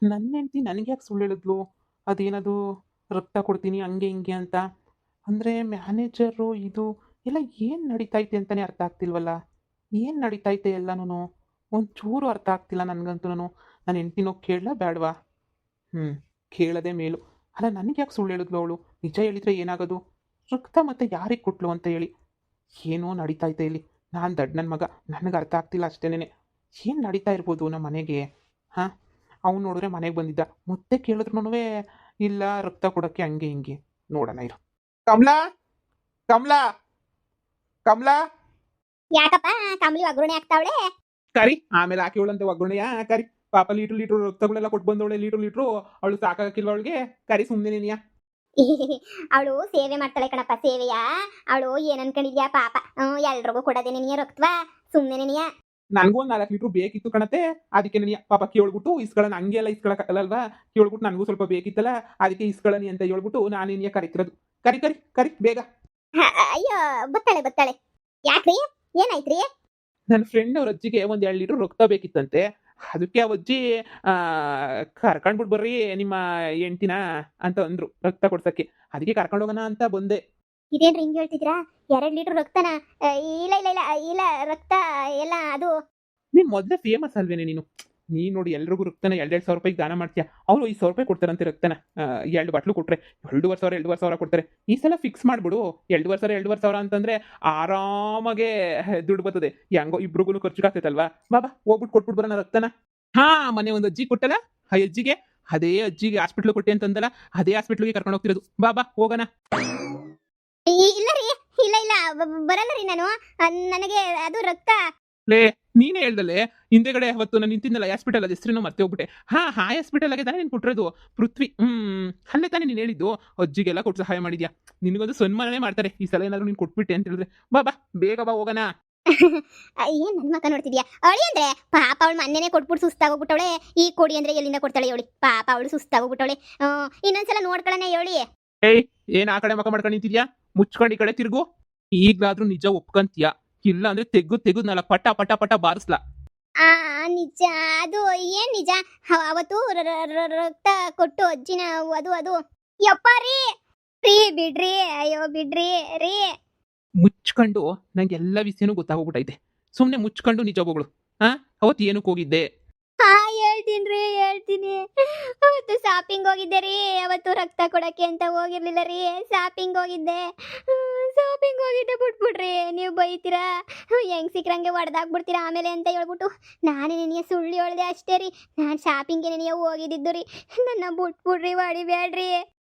ನನ್ನ ಹೆಂಡ್ತಿ ನನಗೆ ಯಾಕೆ ಸುಳ್ಳು ಹೇಳಿದ್ಲು? ಅದೇನದು ರಕ್ತ ಕೊಡ್ತೀನಿ ಹಂಗೆ ಹಿಂಗೆ ಅಂತ. ಅಂದರೆ ಮ್ಯಾನೇಜರು ಇದು ಎಲ್ಲ ಏನು ನಡೀತೈತೆ ಅಂತಲೇ ಅರ್ಥ ಆಗ್ತಿಲ್ವಲ್ಲ. ಏನು ನಡೀತೈತೆ ಎಲ್ಲನೂ? ಒಂಚೂರು ಅರ್ಥ ಆಗ್ತಿಲ್ಲ ನನಗಂತೂನು. ನನ್ನ ಹೆಂಡ್ತಿನ ಹೋಗಿ ಕೇಳಲಾ ಬೇಡವಾ? ಕೇಳೋದೇ ಮೇಲು. ಅಲ್ಲ ನನಗೆ ಯಾಕೆ ಸುಳ್ಳು ಹೇಳಿದ್ಲು ಅವಳು? ನಿಜ ಹೇಳಿದ್ರೆ ಏನಾಗೋದು? ರಕ್ತ ಮತ್ತೆ ಯಾರಿಗೆ ಕೊಟ್ಲು ಅಂತ ಹೇಳಿ. ಏನೋ ನಡೀತೈತೆ ಇಲ್ಲಿ. ನಾನು ದಡ್ಡ ನನ್ನ ಮಗ. ನನಗೆ ಅರ್ಥ ಆಗ್ತಿಲ್ಲ ಅಷ್ಟೇನೆ. ಏನು ನಡೀತಾ ಇರ್ಬೋದು ನಮ್ಮ ಮನೆಗೆ? ಹಾಂ, ಅವ್ನು ನೋಡಿದ್ರೆ ಮನೆಗೆ ಬಂದಿದ್ದ. ಮತ್ತೆ ಕೇಳಿದ್ರುನು ಇಲ್ಲ ರಕ್ತ ಕೊಡೋಕ್ಕೆ ಹಂಗೆ ಹಿಂಗೆ. ನೋಡೋಣ ಇರು. ಕಮಲಾ, ಕಮಲಾ, ಕಮಲಾ, ಯಾಕಪ್ಪ ಕಮಲಿ ಒಗ್ಗರಣೆ ಆಗ್ತಾವಳೆ? ಕರಿ ಆಮೇಲೆ ಹಾಕಿವಳಂತೆ ಒಗ್ಗರಣೆಯ ಕರಿ. ಪಾಪ ಲೀಟ್ರ್ ರಕ್ತಗಳೆಲ್ಲ ಕೊಟ್ಟು ಬಂದವಳೆ ಲೀಟ್ರು. ಅವಳು ಸಾಕಾಗಿಲ್ವ ಅವಳಿಗೆ? ಕರಿ ಸುಮ್ಮನೆ ನೀನಿಯ. ಅವಳು ಸೇವೆ ಮಾಡ್ತಾಳೆ ಕಣಪ್ಪ, ಸೇವೆಯ. ಅವಳು ಏನ್ ಅನ್ಕೊಂಡಿದ್ಯಾ ಪಾಪ. ಎಲ್ರಿಗೂ ಕೊಡೋದೇ ನೀ ರಕ್ತವಾ, ಸುಮ್ಮನೆ ನೀ. ನನಗೂ ಒಂದು 4 ಲೀಟ್ರ್ ಬೇಕಿತ್ತು ಕಣತೆ. ಅದಕ್ಕೆ ನೀ ಪಾಪ ಕೇಳ್ಬಿಟ್ಟು ಇಸ್ಕೊಳ್ಳೋಣ. ಹಂಗೆಲ್ಲ ಇಸ್ಕೊಳಕ್ಕಲ್ಲಲ್ವಾ? ಕೇಳ್ಬಿಟ್ಟು ನನಗೂ ಸ್ವಲ್ಪ ಬೇಕಿತ್ತಲ್ಲ, ಅದಕ್ಕೆ ಇಸ್ಕೊಳ್ಳಿ ಅಂತ ಹೇಳ್ಬಿಟ್ಟು ನಾನು ನಿನ್ಗೆ ಕರಿತಿರೋದು. ಕರಿ ಕರಿ ಕರಿ ಬೇಗ. ಅಯ್ಯೋ, ಬತ್ತಾಳೆ ಬತ್ತಾಳೆ. ಯಾಕ್ರಿ, ಏನಾಯ್ತ್ರಿ? ನನ್ನ ಫ್ರೆಂಡ್ ಅವ್ರ ಅಜ್ಜಿಗೆ ಒಂದು 2 ಲೀಟ್ರ್ ರಕ್ತ ಬೇಕಿತ್ತಂತೆ. ಅದಕ್ಕೆ ಆ ಅಜ್ಜಿ ಕರ್ಕೊಂಡ್ಬಿಟ್ಟು ಬರ್ರಿ ನಿಮ್ಮ ಹೆಂಡ್ತಿನ ಅಂತ ಅಂದ್ರು ರಕ್ತ ಕೊಡ್ಸಕ್ಕೆ. ಅದಕ್ಕೆ ಕರ್ಕೊಂಡು ಹೋಗೋಣ ಅಂತ ಬಂದೆ. ಇದೇನ್ರಿ ಹಿಂಗ್ ಹೇಳ್ತಿದ್ರಾ? 2 ಲೀಟರ್ ರಕ್ತನ? ಇಲ್ಲ ಇಲ್ಲ ಇಲ್ಲ ಇಲ್ಲ, ರಕ್ತ ಎಲ್ಲ ಅದು. ನೀನು ಮೊದಲೇ ಫೇಮಸ್ ಅಲ್ವೇನೆ ನೀನು? ನೀನು ನೋಡಿ ಎಲ್ರಿಗೂ ರಕ್ತನ 2,000 ರೂಪಾಯಿಗೆ ದಾನ ಮಾಡ್ತೀಯ. ಅವರು 5,000 ರೂಪಾಯಿ ಕೊಡ್ತಾರಂತೆ ರಕ್ತನ. 2 ಬಾಟ್ಲು ಕೊಟ್ಟರೆ 2,500 ಕೊಡ್ತಾರೆ. ಈ ಸಲ ಫಿಕ್ಸ್ ಮಾಡಿಬಿಡು. 2,500 ಅಂತಂದರೆ ಆರಾಮಾಗೆ ದುಡ್ಡು ಬರ್ತದೆ. ಹೆಂಗೋ ಇಬ್ರಿಗೂ ಖರ್ಚಿಗೆ ಆಗ್ತೈತಲ್ವಾ? ಬಾಬಾ ಹೋಗ್ಬಿಟ್ಟು ಕೊಟ್ಬಿಟ್ಟು ಬರೋಣ ರಕ್ತನ. ಮೊನ್ನೆ ಒಂದು ಅಜ್ಜಿ ಕೊಟ್ಟಲ್ಲ, ಆ ಅಜ್ಜಿಗೆ ಅದೇ ಅಜ್ಜಿಗೆ ಹಾಸ್ಪಿಟ್ಲ್ ಕೊಟ್ಟೆ ಅಂತಂದಲ್ಲ, ಅದೇ ಹಾಸ್ಪಿಟ್ಲಿಗೆ ಕರ್ಕೊಂಡು ಹೋಗ್ತಿರೋದು. ಬಾಬಾ ಹೋಗೋಣ. ಇಲ್ಲ ರೀ, ಇಲ್ಲ ಇಲ್ಲ, ಬರಲ್ಲ ರೀ ನಾನು. ನನಗೆ ಅದು ರಕ್ತ. ಲೇ, ನೀನೇ ಹೇಳ್ದಲ್ಲೇ ಹಿಂದೆಗಡೆ ಅವತ್ತು ನಾನು ನಿಂತಿದ್ದಲ್ಲ ಹಾಸ್ಪಿಟಲ್, ಅದು ಹೆಸರೇನೋ ಮತ್ತೆ ಹೋಗ್ಬಿಟ್ಟೆ. ಆ ಹಾಸ್ಪಿಟಲ್ಗೆ ತಾನೇ ನೀನು ಕೊಟ್ಟಿರೋದು ಪೃಥ್ವಿ. ಅಲ್ಲೇ ತಾನೇ ನೀನು ಹೇಳಿದ್ದು ಅಜ್ಜಿಗೆಲ್ಲ ಕೊಟ್ಟು ಸಹಾಯ ಮಾಡಿದ್ಯಾ. ನಿನಗೊಂದು ಸನ್ಮಾನನೇ ಮಾಡ್ತಾರೆ ಈ ಸಲ ಏನಾದ್ರು ನೀನು ಕೊಟ್ಬಿಟ್ಟೆ ಅಂತ ಹೇಳಿದ್ರೆ. ಬಾಬಾ ಬೇಗ ಬಾ ಹೋಗೋಣ. ಏನ್ ನನ್ ಮಕ್ಕ ನೋಡ್ತಿದ್ಯಾ? ಅವಳಿ ಅಂದ್ರೆ ಪಾಪ ಅವಳು ಮೊನ್ನೆನೆ ಕೊಟ್ಬಿಟ್ಟು ಸುಸ್ತಾಗೋಗ್ಬಿಟ್ಟವಳೆ. ಈ ಕೊಡಿ ಅಂದ್ರೆ ಎಲ್ಲಿಂದ ಕೊಡ್ತಾಳೆ ಹೇಳಿ? ಪಾಪ ಅವಳು ಸುಸ್ತಾಗೋಗ್ಬಿಟ್ಟವಳೆ. ಇನ್ನೊಂದ್ಸಲ ನೋಡ್ಕೊಳ್ಳೋಣ ಹೇಳಿ. ಏಯ್, ಏನ್ ಆ ಕಡೆ ಮಕ್ಕ ಮಾಡ್ಕೊಂಡು ನಿಂತಿದ್ಯಾ? ಮುಚ್ಕೊಂಡು ಈ ಕಡೆ ತಿರುಗು. ಈಗ್ಲಾದ್ರೂ ನಿಜ ಒಪ್ಕಂತೀಯ? ಇಲ್ಲ ಅಂದ್ರೆ ತೆಗ್ದು ನಾಲ್ಕು ಪಟ ಪಟ ಪಟ ಬಾರಿಸ್ಲಾ. ಆ ನಿಜ. ಅದು ಏನ್ ನಿಜ? ಅವತ್ತು ರಕ್ತ ಕೊಟ್ಟು ಅಜ್ಜಿನ ಅದು ಅದು ಯಪ್ಪ ರೀ. ರೀ ಬಿಡ್ರಿ, ಅಯ್ಯೋ ಬಿಡ್ರಿ ರೀ. ಮುಚ್ಕೊಂಡು ನಂಗೆ ಎಲ್ಲ ವಿಷಯನೂ ಗೊತ್ತಾಗೋಗ್ಬಿಟ್ಟೈತೆ. ಸುಮ್ಮನೆ ಮುಚ್ಕೊಂಡು ನಿಜ ಹೋಗಳು. ಅವತ್ತು ಏನಕ್ಕೆ ಹೋಗಿದ್ದೆ? ಹೇಳ್ತೀನಿ. ಅವತ್ತು ಶಾಪಿಂಗ್ ಹೋಗಿದ್ದೆ ರೀ. ಅವತ್ತು ರಕ್ತ ಕೊಡಕ್ಕೆ ಅಂತ ಹೋಗಿರ್ಲಿಲ್ಲ ರೀ, ಶಾಪಿಂಗ್ ಹೋಗಿದ್ದೆ. ಬಿಟ್ಬಿಡ್ರಿ, ನೀವು ಬೈತೀರಾ, ಹೆಂಗ್ ಸಿಕ್ರಂಗೆ ಹೊಡೆದಾಕ್ಬಿಡ್ತೀರಾ ಆಮೇಲೆ ಅಂತ ಹೇಳ್ಬಿಟ್ಟು ನಾನೇ ನಿನಗೆ ಸುಳ್ಳು ಹೇಳ್ದೆ ಅಷ್ಟೇ ರೀ. ನಾನು ಶಾಪಿಂಗ್ಗೆ ನಿನಗೆ ಹೋಗಿದ್ದು ರೀ. ನನ್ನ ಬಿಟ್ಬಿಡ್ರಿ, ಹೊಡಿಬೇಡ್ರಿ.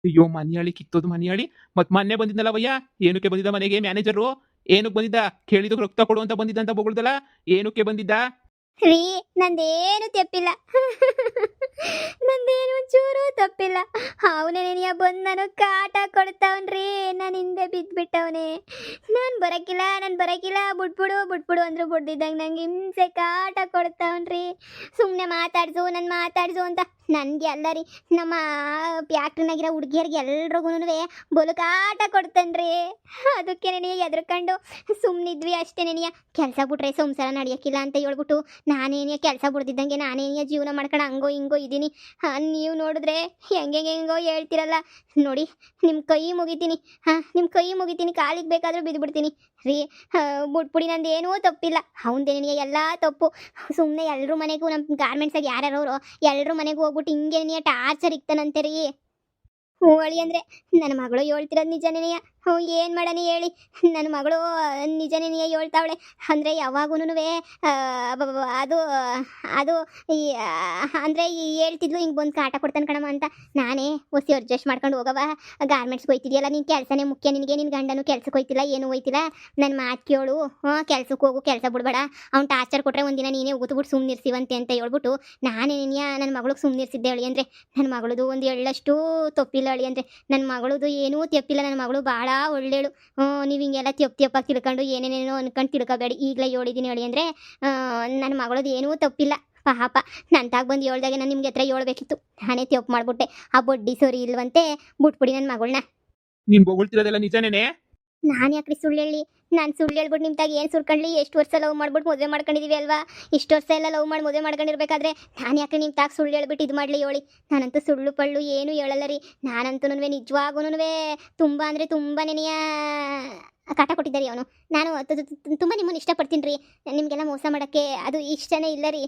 ಅಯ್ಯೋ ಮನಿಯಾಳಿ ಕಿತ್ತೋದು ಮನಿಯಾಳಿ. ಮತ್ ಮೊನ್ನೆ ಬಂದಿದ್ದಲ್ಲ ವಯ್ಯ, ಏನಕ್ಕೆ ಬಂದಿದ್ದ ಮನೆಗೆ ಮ್ಯಾನೇಜರು? ಏನಕ್ಕೆ ಬಂದಿದ್ದ? ಕೇಳಿದ ರಕ್ತ ಕೊಡು ಅಂತ ಬಂದಿದ್ದ ಅಂತ ಬೊಗಳ್ದಲ್ಲ, ಏನಕ್ಕೆ ಬಂದಿದ್ದ? ರೀ, ನಂದೇನು ತಪ್ಪಿಲ್ಲ. ನಂದೇನು ಒಂಚೂರು ತಪ್ಪಿಲ್ಲ. ಅವನೇ ನೆನೆಯ ಬಂದು ನಾನು ಕಾಟ ಕೊಡ್ತಾವನ್ರಿ. ನಾನು ಹಿಂದೆ ಬಿದ್ದುಬಿಟ್ಟವನೇ. ನಾನು ಬರಕಿಲ್ಲ ಬಿಟ್ಬಿಡು ಅಂದ್ರು ಬಿಡ್ದಿದ್ದಂಗೆ ನಂಗೆ ಹಿಂಸೆ ಕಾಟ ಕೊಡ್ತಾವನ್ರಿ. ಸುಮ್ಮನೆ ಮಾತಾಡ್ಸು ಅಂತ ನನಗೆ ಅಲ್ಲ ರೀ, ನಮ್ಮ ಫ್ಯಾಕ್ಟ್ರಿನಾಗಿರೋ ಹುಡುಗಿಯರಿಗೆ ಎಲ್ರಿಗೂ ಬಲು ಕಾಟ ಕೊಡ್ತಾನ್ರಿ. ಅದಕ್ಕೆ ನೆನೆಯ ಎದ್ರಕೊಂಡು ಸುಮ್ಮನಿದ್ವಿ ಅಷ್ಟೇ. ನೆನೆಯ ಕೆಲಸ ಬಿಟ್ರೆ ಸಂಸಾರ ನಡೆಯೋಕ್ಕಿಲ್ಲ ಅಂತ ಹೇಳ್ಬಿಟ್ಟು ನಾನೇನೇ ಕೆಲಸ ಬಿಡ್ದಿದ್ದಂಗೆ ನಾನೇನೇ ಜೀವನ ಮಾಡ್ಕೊಂಡು ಹಂಗೋ ಹಿಂಗೋ ಇದ್ದೀನಿ. ನೀವು ನೋಡಿದ್ರೆ ಹೆಂಗೋ ಹೇಳ್ತಿರಲ್ಲ ನೋಡಿ. ನಿಮ್ಮ ಕೈ ಮುಗಿತೀನಿ, ಕಾಲಿಗೆ ಬೇಕಾದರೂ ಬಿದ್ದುಬಿಡ್ತೀನಿ ರೀ. ಬಿಟ್ಬಿಡಿ, ನಂದೇನೂ ತಪ್ಪಿಲ್ಲ. ಅವನದೇ ಎಲ್ಲ ತಪ್ಪು. ಸುಮ್ಮನೆ ಎಲ್ಲರೂ ಮನೆಗೂ, ನಮ್ಮ ಗಾರ್ಮೆಂಟ್ಸಾಗಿ ಯಾರ್ಯಾರವರು ಎಲ್ಲರೂ ಮನೆಗೂ ಹೋಗ್ಬಿಟ್ಟು ಹಿಂಗೆ ಟಾರ್ಚರ್ ಇಕ್ತಾನಂತೆ ರೀ. ಹೋಳಿ ಅಂದರೆ ನನ್ನ ಮಗಳು ಹೇಳ್ತಿರೋದು ನಿಜನೇನೆಯ. ಏನು ಮಾಡೋಣ ಹೇಳಿ? ನನ್ನ ಮಗಳು ನಿಜನೇನೆಯ ಹೇಳ್ತಾವಳೆ. ಅಂದರೆ ಯಾವಾಗೂ ಅದು ಅದು ಅಂದರೆ ಹೇಳ್ತಿದ್ಲು ಹಿಂಗೆ ಬಂದು ಕಾಟ ಕೊಡ್ತಾನೆ ಕಣಮ್ಮ ಅಂತ. ನಾನೇ ಹೊಸಿ ಅಡ್ಜಸ್ಟ್ ಮಾಡ್ಕೊಂಡು ಹೋಗವ, ಗಾರ್ಮೆಂಟ್ಸ್ಗೆ ಹೋಯ್ತಿದ್ಯಲ್ಲ, ನಿನ್ನ ಕೆಲಸನೇ ಮುಖ್ಯ ನಿನಗೆ. ನಿನ್ನ ಗಂಡನೂ ಕೆಲ್ಸಕ್ಕೆ ಹೋಯ್ತಿಲ್ಲ, ಏನೂ ಹೋಯ್ತಿಲ್ಲ. ನನ್ನ ಮಾತು ಕೇಳು, ಕೆಲ್ಸಕ್ಕೆ ಹೋಗು, ಕೆಲಸ ಬಿಡಬೇಡ. ಅವ್ನು ಟಾರ್ಚರ್ ಕೊಟ್ಟರೆ ಒಂದಿನ ನೀನೇ ಉಗಿದ್ಬಿಟ್ಟು ಸುಮ್ಮನಿರ್ಸಿವಂತೆ ಅಂತ ಹೇಳ್ಬಿಟ್ಟು ನಾನೇ ನನ್ನ ಮಗಳಿಗೆ ಸುಮ್ಮನಿರ್ಸಿದ್ದೆ ಹೇಳಿ. ಅಂದರೆ ನನ್ನ ಮಗಳದು ಒಂದು ಎಳ್ಳಷ್ಟು ತಪ್ಪಿಲ್ಲ ಹೇಳಿ. ಅಂದರೆ ನನ್ನ ಮಗಳದು ಏನೂ ತಪ್ಪಿಲ್ಲ. ನನ್ನ ಮಗಳು ಭಾಳ ಒಳ್ಳೆಯಳು. ನೀವು ಹಿಂಗೆಲ್ಲ ತಪ್ಪಾಗಿ ತಿಳ್ಕೊಂಡು ಏನೇನೇನೋ ಅನ್ಕೊಂಡು ತಿಳ್ಕೊಬೇಡಿ. ಈಗಲೇ ಹೇಳಿದ್ದೀನಿ ಹೇಳಿ. ಅಂದರೆ ನನ್ನ ಮಗಳದು ಏನೂ ತಪ್ಪಿಲ್ಲ. ಪಾಪ ನಂತಾಗ ಬಂದು ಹೇಳ್ದಾಗೆ ನಾನು ನಿಮ್ಗೆ ಹತ್ರ ಹೇಳ್ಬೇಕಿತ್ತು. ನಾನೇ ತಪ್ಪು ಮಾಡಿಬಿಟ್ಟೆ. ಆ ಬಡ್ಡಿ ಸರಿ ಇಲ್ವಂತೆ, ಬಿಟ್ಬಿಡಿ ನನ್ನ ಮಗಳನ್ನ. ನೀನು ಬೊಗಳ್ತಿರೋದೆಲ್ಲ ನಿಜನೇನೆ? ನಾನು ಯಾಕ್ರಿ ಸುಳ್ಳು ಹೇಳಿ? ನಾನು ಸುಳ್ಳು ಹೇಳ್ಬಿಟ್ಟು ನಿಮ್ಮ ತಾಗ ಏನು ಸುರ್ಕೊಂಡ್ಲಿ? ಎಷ್ಟು ವರ್ಷ ಲವ್ ಮಾಡ್ಬಿಟ್ಟು ಮದುವೆ ಮಾಡ್ಕೊಂಡಿದೀವಿ ಅಲ್ವಾ? ಇಷ್ಟು ವರ್ಷ ಎಲ್ಲ ಲವ್ ಮಾಡಿ ಮದುವೆ ಮಾಡ್ಕೊಂಡಿರ್ಬೇಕಾದ್ರೆ ನಾನು ಯಾಕೆ ನಿಮ್ಮ ತಾಗ ಸುಳ್ಳು ಹೇಳ್ಬಿಟ್ಟು ಇದು ಮಾಡಲಿ ಹೇಳಿ? ನಾನಂತೂ ಸುಳ್ಳು ಪಳ್ಳು ಏನು ಹೇಳಲ್ಲ ರೀ. ನಾನಂತೂ ನಿಜವಾಗೂ ತುಂಬ ಅಂದರೆ ತುಂಬ ನೆನೆಯ ಕಾಟ ಕೊಟ್ಟಿದ್ದಾರೆ ಅವನು. ನಾನು ತುಂಬ ನಿಮ್ಮನ್ನು ಇಷ್ಟಪಡ್ತೀನಿ ರೀ. ನಿಮಗೆಲ್ಲ ಮೋಸ ಮಾಡೋಕ್ಕೆ ಅದು ಇಷ್ಟನೇ ಇಲ್ಲ ರೀ.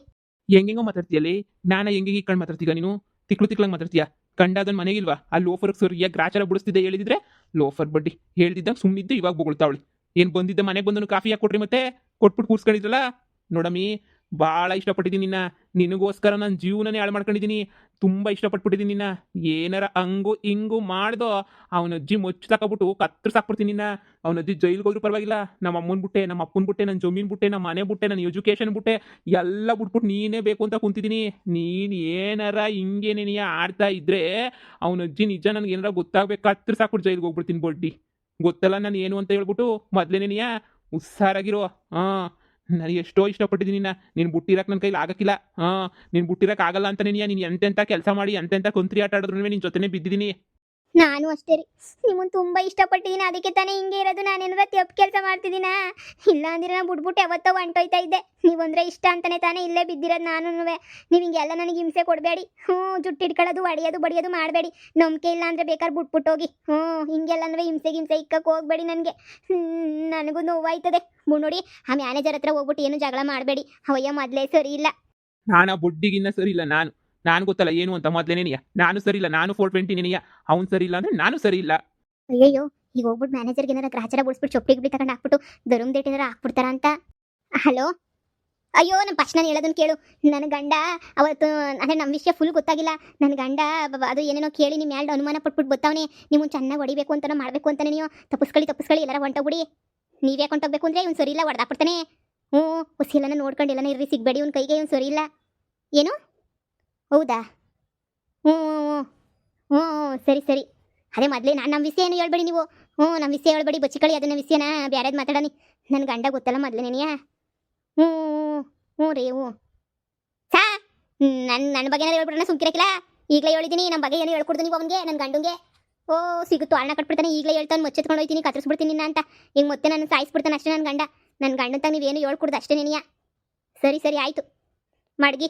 ಹೆಂಗೆಂಗೋ ಮಾತಾಡ್ತೀಯಲ್ಲಿ ನಾನು ಹೆಂಗೆ ಕಣ್ಣು ಮಾತಾಡ್ತೀಗ ನೀನು ತಿಕ್ಳು ತಿಕ್ಳಂಗೆ ಮಾತಾಡ್ತೀಯ ಕಂಡ ಅದನ್ನ ಮನೆಗಿಲ್ವಾ ಆ ಲೋಫರ್ಗೆ ಸರಿಯಾಗಿ ಗ್ರಾಚಾರ ಬಿಡಿಸ್ತಿದ್ದೆ ಹೇಳಿದ್ರೆ ಲೋಫರ್ ಬಡ್ಡಿ ಹೇಳ್ದಿದ್ದಂಗೆ ಸುಮ್ಮನಿದ್ದು ಇವಾಗ ಬೊಗಳ್ತಾವಳಿ ಏನು ಬಂದಿದ್ದ ಮನೆಗೆ ಬಂದನು ಕಾಫಿ ಯಾಕೆ ಕೊಟ್ರಿ ಮತ್ತೆ ಕೊಟ್ಬಿಟ್ಟು ಕೂರ್ಸ್ಕೊಂಡಿದ್ರಲ್ಲ ನೋಡಮ್ಮಿ ಭಾಳ ಇಷ್ಟಪಟ್ಟಿದ್ದೀನಿ ನಿನ್ನ ನಿನಗೋಸ್ಕರ ನಾನು ಜೀವನನೇ ಹಾಳು ಮಾಡ್ಕೊಂಡಿದ್ದೀನಿ ತುಂಬ ಇಷ್ಟಪಟ್ಬಿಟ್ಟಿದ್ದೀನಿ ನಿನ್ನ ಏನಾರ ಹಂಗು ಹಿಂಗು ಮಾಡ್ದೋ ಅವನ ಅಜ್ಜಿ ಮೊಚ್ಚು ತಗೊಬಿಟ್ಟು ಕತ್ತರಿಸಾಕ್ಬಿಡ್ತೀನಿ ನಿನ್ನ ಅವನ ಅಜ್ಜಿ ಜೈಲಿಗೆ ಹೋದ್ರೂ ಪರವಾಗಿಲ್ಲ ನಮ್ಮ ಅಮ್ಮನ ಬಿಟ್ಟೆ ನಮ್ಮ ಅಪ್ಪನ ಬಿಟ್ಟೆ ನನ್ನ ಜಮೀನು ಬಿಟ್ಟೆ ನಮ್ಮ ಮನೆ ಬಿಟ್ಟೆ ನನ್ನ ಎಜುಕೇಷನ್ ಬಿಟ್ಟೆ ಎಲ್ಲ ಬಿಟ್ಬಿಟ್ಟು ನೀನೇ ಬೇಕು ಅಂತ ಕುಂತಿದ್ದೀನಿ ನೀನು ಏನಾರ ಹಿಂಗೇನೆ ನೀ ಆಡ್ತಾ ಇದ್ರೆ ಅವನ ಅಜ್ಜಿ ನಿಜ ನನಗೆ ಏನಾರ ಗೊತ್ತಾಗಬೇಕು ಕತ್ತರಿಸಾಕ್ಬಿಟ್ಟು ಜೈಲಿಗೆ ಹೋಗ್ಬಿಡ್ತೀನಿ ಬಡ್ಡಿ ಗೊತ್ತಲ್ಲ ನಾನು ಏನು ಅಂತ ಹೇಳ್ಬಿಟ್ಟು ಮೊದಲೇನೇ ನೀ ಹುಷಾರಾಗಿರೋ ಹಾಂ ನಾನು ಎಷ್ಟೋ ಇಷ್ಟಪಟ್ಟಿದ್ದೀನಿ ನೀನು ಬುಟ್ಟಿರಕ್ಕೆ ನನ್ನ ಕೈಲಿ ಆಗಕ್ಕಿಲ್ಲ ನೀನು ಬುಟ್ಟಿರಕ್ಕೆ ಆಗಲ್ಲ ಅಂತ ನೀನು ಎಂತೆಂಥ ಕೆಲಸ ಮಾಡಿ ಎಂತೆಂಥ ಕೊಂತ್ರಿ ಆಟ ಆಡಿದ್ರು ನಿನ್ನ ಜೊತೆನೇ ಬಿದ್ದಿದ್ದೀನಿ ನಾನು ಅಷ್ಟೇ ರೀ. ನಿಮ್ಮನ್ನು ತುಂಬ ಇಷ್ಟಪಟ್ಟಿದ್ದೀನಿ, ಅದಕ್ಕೆ ತಾನೇ ಹಿಂಗೆ ಇರೋದು. ನಾನೇನಾರ ತಪ್ಪು ಕೆಲಸ ಮಾಡ್ತಿದ್ದೀನಾ? ಇಲ್ಲ ಅಂದ್ರೆ ನಾನು ಬಿಟ್ಬಿಟ್ಟು ಯಾವತ್ತೋ ಹೊಂಟೋಯ್ತಾ ಇದ್ದೆ. ನೀವಂದ್ರೆ ಇಷ್ಟ ಅಂತಾನೆ ತಾನೇ ಇಲ್ಲೇ ಬಿದ್ದಿರೋದು ನಾನು. ನೀವು ಹಿಂಗೆಲ್ಲ ನನಗೆ ಹಿಂಸೆ ಕೊಡಬೇಡಿ. ಜುಟ್ಟಿಡ್ಕೊಳ್ಳೋದು ಹೊಡೆಯೋದು ಬಡಿಯೋದು ಮಾಡಬೇಡಿ. ನಂಬಿಕೆ ಇಲ್ಲ ಅಂದರೆ ಬೇಕಾದ್ರೆ ಬಿಟ್ಬಿಟ್ಟೋಗಿ. ಹಿಂಗೆಲ್ಲ ಹಿಂಸೆ ಇಕ್ಕಕ್ಕೆ ಹೋಗಬೇಡಿ ನನಗೆ. ನನಗೂ ನೋವಾಯ್ತದೆ ನೋಡಿ. ಆ ಮ್ಯಾನೇಜರ್ ಹತ್ರ ಹೋಗ್ಬಿಟ್ಟು ಏನು ಜಗಳ ಮಾಡಬೇಡಿ. ಅವಯ್ಯ ಮೊದಲೇ ಸರಿ ಇಲ್ಲ. ನಾನು ಆ ಬುಡ್ಡಿಗಿನ್ನ ಸರಿ ಇಲ್ಲ ನಾನು ಗೊತ್ತಲ್ಲ ಏನು ಅಂತ ಮೊದಲೇನೇ ನಾನು ಸರಿ ಇಲ್ಲ ನಾನು 420 ನೆನೆಯ ಅವ್ನು ಸರಿ ಇಲ್ಲ ಅಂದರೆ ನಾನು ಸರಿ ಇಲ್ಲ. ಅಯ್ಯಯ್ಯೋ, ಈಗ ಹೋಗ್ಬಿಟ್ಟು ಮ್ಯಾನೇಜರ್ಗೆ ಏನಾರ ಗ್ರಾಚಾರ ಬಿಡಿಸ್ಬಿಟ್ಟು ಚೊಪ್ಪಿಗೆ ಬಿಟ್ಟು ತಗೊಂಡು ಹಾಕ್ಬಿಟ್ಟು ದರುಮ್ ಡೇಟ್ ಏನಾರ ಹಾಕ್ಬಿಡ್ತಾರ ಅಂತ. ಹಲೋ, ಅಯ್ಯೋ ನಮ್ಮ ಫಸ್ಟ್ ನಾನು ಹೇಳೋದನ್ನು ಕೇಳು. ನನ್ನ ಗಂಡ ಅವತ್ತು ಅಂದರೆ ನಮ್ಮ ವಿಷಯ ಫುಲ್ ಗೊತ್ತಾಗಿಲ್ಲ. ನನ್ನ ಗಂಡ ಅದು ಏನೇನೋ ಕೇಳಿ ನಿಮ್ಮ ಮ್ಯಾಲ್ಡ್ ಅನುಮಾನ ಪಟ್ಬಿಟ್ಟು ಬರ್ತಾವನೆ. ನೀವು ಚೆನ್ನಾಗಿ ಹೊಡಿಬೇಕು ಅಂತನೋ ಮಾಡಬೇಕು ಅಂತಾನೆ. ನೀವು ತಪ್ಪಿಸ್ಕೊಳ್ಳಿ ಎಲ್ಲಾರ ಹೊಂಟೋಗ್ಬಿಡಿ. ನೀವೇ ಹೊಂಟೋಗ್ಬೇಕು ಅಂದರೆ ಇವ್ನು ಸರಿ ಇಲ್ಲ, ಹೊಡೆದಾಕ್ಬಿಡ್ತಾನೆ. ಹುಸಿ ಎಲ್ಲನ ನೋಡ್ಕೊಂಡು ಎಲ್ಲನ ಇರ್ರಿ, ಸಿಗಬೇಡಿ ಇವ್ನ ಕೈಗೆ. ಇವ್ನು ಸರಿ ಇಲ್ಲ. ಏನು? ಹೌದಾ? ಹ್ಞೂ ಹ್ಞೂ ಸರಿ. ಅದೇ ಮೊದಲೇ ನಮ್ಮ ವಿಷಯ ಏನು ಹೇಳ್ಬೇಡಿ ನೀವು. ನಮ್ಮ ವಿಷಯ ಹೇಳ್ಬೇಡಿ, ಬಚ್ಚಿಕಳಿ ಅದನ್ನ ವಿಷಯನ ಬ್ಯಾರೇದು ಮಾತಾಡೋನಿ. ನನ್ನ ಗಂಡ ಗೊತ್ತಲ್ಲ ಮೊದಲೇನೆಯಾ. ಹ್ಞೂ ರೀ ಸಾ ನನ್ನ ಬಗ್ಗೆ ಏನಾರು ಹೇಳ್ಬಿಡೋಣ ಸುಮ್ಕಿರಕ್ಕಿಲ್ಲ. ಈಗಲೇ ಹೇಳಿದ್ದೀನಿ ನಮ್ಮ ಬಗ್ಗೆ ಏನು ಹೇಳ್ಕೊಡ್ದು ನೀವು ಅವನಿಗೆ, ನನ್ನ ಗಂಡುಗೆ. ಸಿಗುತ್ತು ಅಣ್ಣ ಕಟ್ಬಿಡ್ತಾನೆ. ಈಗಲೇ ಹೇಳ್ತಾನೆ, ಮುಚ್ಚೆತ್ಕೊಂಡು ಹೋಗ್ತೀನಿ, ಕತ್ತರಿಸ್ಬಿಡ್ತೀನಿ ನಿನ್ನ ಅಂತ. ಈಗ ಮತ್ತೆ ನಾನು ಸಾಯಿಸ್ಬಿಡ್ತಾನೆ ಅಷ್ಟೇ ನನ್ನ ಗಂಡ. ನನ್ನ ಗಂಡಂತಾಗ ನೀವೇನು ಹೇಳ್ಕೊಡ್ದು ಅಷ್ಟೇ ನೆನೆಯ. ಸರಿ ಆಯಿತು ಮಡ್ಗಿ.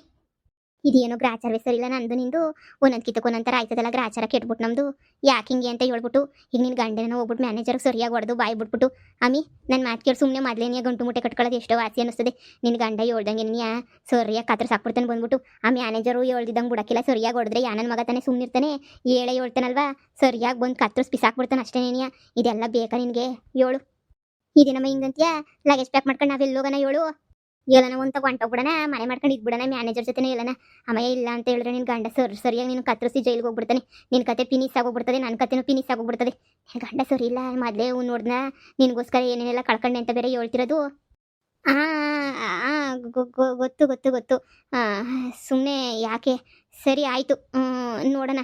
ಇದೇನೋ ಗ್ರಾಚಾರವೇ ಸರಿ ಇಲ್ಲ. ನಂದು ನಿಂದು ಒಂದೊಂದು ಕಿತ್ತಕ್ಕೆ ಒಂದೊಂಥರ ಆಯ್ತದಲ್ಲ. ಗ್ರಾಚಾರ ಕೆಟ್ಬಿಟ್ಟು ನಮ್ಮದು ಯಾಕೆ ಹಿಂಗೆ ಅಂತ ಹೇಳ್ಬಿಟ್ಟು ಈಗ ನಿನ್ನ ಗಂಡನ ಹೋಗ್ಬಿಟ್ಟು ಮ್ಯಾನೇಜರ್ಗೆ ಸರಿಯಾಗಿ ಹೊಡೆದು ಬಾಯಿ ಬಿಟ್ಬಿಟ್ಟು ಅಮ್ಮಿ ನನ್ನ ಮಾತು ಕೇಳಿ ಸುಮ್ಮನೆ ಮೊದಲೇನೇ ಗಂಟು ಮುಟ್ಟೆ ಕಟ್ಕೊಳ್ಳೋದು ಎಷ್ಟೋ ವಾಸಿ ಅನ್ನಿಸ್ತದೆ. ನಿನ್ನ ಗಂಡ ಹೇಳ್ದಂಗೆ ನೀ ಸರಿಯಾಗಿ ಕತ್ತರಿಸಾಕ್ಬಿಡ್ತಾನೆ ಬಂದ್ಬಿಟ್ಟು. ಆ ಮ್ಯಾನೇಜರು ಹೇಳ್ದಿದ್ದಂಗೆ ಬಿಡೋಕ್ಕಿಲ್ಲ. ಸರಿಯಾಗಿ ಹೊಡೆದ್ರೆ ನನ್ನ ಮಗ ತಾನೇ ಸುಮ್ಮನಿರ್ತಾನೆ. ಹೇಳ್ತಾನಲ್ವಾ, ಸರಿಯಾಗಿ ಬಂದು ಕತ್ತರಿಸಿ ಬಿಸಾಕ್ಬಿಡ್ತಾನೆ ಅಷ್ಟೇ ನೀನಿಯ. ಇದೆಲ್ಲ ಬೇಕಾ ನಿನಗೆ? ಹೇಳು. ಇದೇನಮ್ಮ ಹಿಂಗಂತೀಯ? ಲಗೇಜ್ ಪ್ಯಾಕ್ ಮಾಡ್ಕೊಂಡು ನಾವೆಲ್ಲೋಗೋಣ ಹೇಳು. ಎಲ್ಲನ ಒಂದು ಹೊಂಟೋಗ್ಬಿಡೋಣ, ಮನೆ ಮಾಡ್ಕೊಂಡು ಇದ್ಬಿಡೋಣ ಮ್ಯಾನೇಜರ್ ಜೊತೆನೇ. ಎಲ್ಲನ ಅಮ್ಮಯ್ಯ ಇಲ್ಲ ಅಂತ ಹೇಳಿದ್ರೆ ನಿನ್ನ ಗಂಡ ಸರಿಯಾಗಿ ನೀನು ಕತ್ತರಿಸಿ ಜೈಲಿಗೆ ಹೋಗ್ಬಿಡ್ತಾನೆ. ನಿನ್ನ ಕತೆ ಪಿನೀಸ್ ಆಗೋಗ್ಬಿಡ್ತದೆ, ನನ್ನ ಕತೆನೂ ಪಿನೀಸ್ ಆಗೋಗ್ಬಿಡ್ತದೆ. ನಿನ್ನ ಗಂಡ ಸರಿ ಇಲ್ಲ. ಮೊದಲೇ ನೋಡ್ದ ನಿನಗೋಸ್ಕರ ಏನೇನೆಲ್ಲ ಕಳ್ಕೊಂಡೆ ಅಂತ ಬೇರೆ ಹೇಳ್ತಿರೋದು. ಗೊತ್ತು. ಸುಮ್ಮನೆ ಯಾಕೆ? ಸರಿ ಆಯಿತು, ನೋಡೋಣ.